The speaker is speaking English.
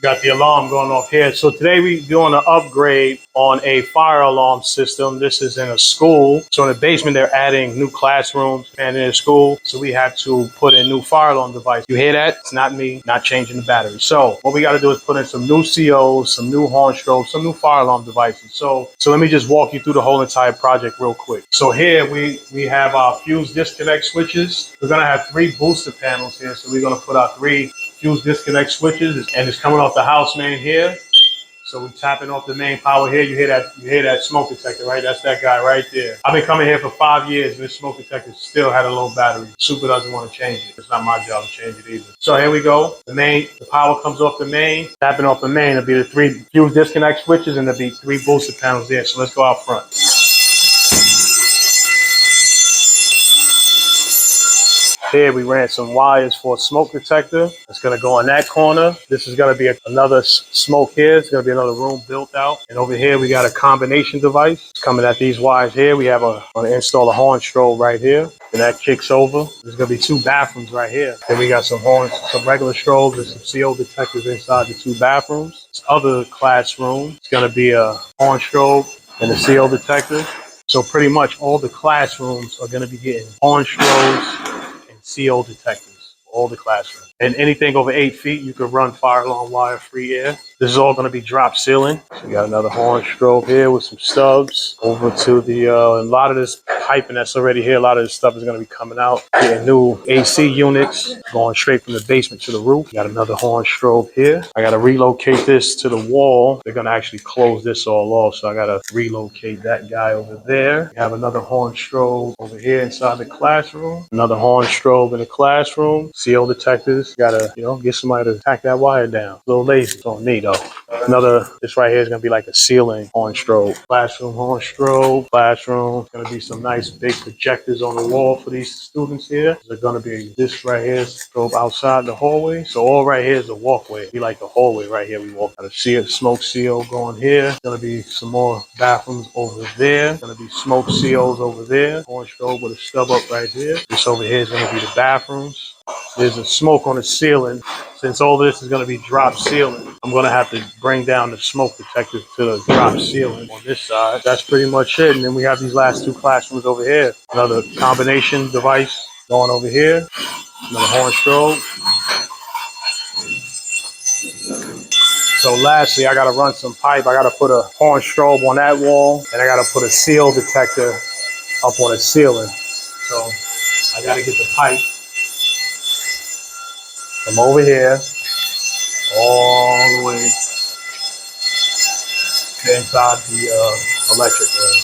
Got the alarm going off here. So today we doing an upgrade on a fire alarm system. This is in a school. So in the basement, they're adding new classrooms and in a school. So we had to put in new fire alarm device. You hear that? It's not me, not changing the battery. So what we got to do is put in some new COs, some new horn strobes, some new fire alarm devices. So let me just walk you through the whole entire project real quick. So here we have our fuse disconnect switches. We're going to have 3 booster panels here. So we're going to put our 3 fuse disconnect switches, and it's coming off the house main here. So we're tapping off the main power here. You hear that smoke detector, right? That's that guy right there. I've been coming here for 5 years, and this smoke detector still had a low battery. Super doesn't want to change it. It's not my job to change it either. So here we go. The power comes off the main. Tapping off the main, it'll be the 3 fuse disconnect switches, and there'll be 3 booster panels there. So let's go out front. Here we ran some wires for a smoke detector. It's going to go in that corner. This is going to be another smoke here. It's going to be another room built out. And over here we got a combination device. It's coming at these wires here. We have going to install a horn strobe right here. And that kicks over. There's going to be 2 bathrooms right here. Then we got some horns, some regular strobes and some CO detectors inside the 2 bathrooms. This other classroom, it's going to be a horn strobe and a CO detector. So pretty much all the classrooms are going to be getting horn strobes and CO detectors, all the classrooms. And anything over 8 feet, you can run fire alarm wire free air. This is all going to be drop ceiling. So we got another horn strobe here with some stubs over to the, a lot of this piping that's already here. A lot of this stuff is going to be coming out. Getting new AC units going straight from the basement to the roof. Got another horn strobe here. I got to relocate this to the wall. They're going to actually close this all off. So I got to relocate that guy over there. We have another horn strobe over here inside the classroom. Another horn strobe in the classroom. CO detectors. Got to, get somebody to tack that wire down. A little lazy. It's on me though. This right here is going to be like a ceiling horn strobe. Classroom horn strobe. Classroom. Going to be some nice big projectors on the wall for these students here. There's going to be this right here strobe outside the hallway. So all right here is the walkway. It'd be like the hallway right here. We walk out of smoke CO going here. Going to be some more bathrooms over there. Going to be smoke COs over there. Horn strobe with a stub up right here. This over here is going to be the bathrooms. There's a smoke on the ceiling. Since all this is going to be drop ceiling, I'm going to have to bring down the smoke detectors to the drop ceiling on this side. That's pretty much it. And then we have these last 2 classrooms over here. Another combination device going over here. Another horn strobe. So lastly, I got to run some pipe. I got to put a horn strobe on that wall, and I got to put a seal detector up on the ceiling. So I got to get the pipe from over here all the way inside the electric room.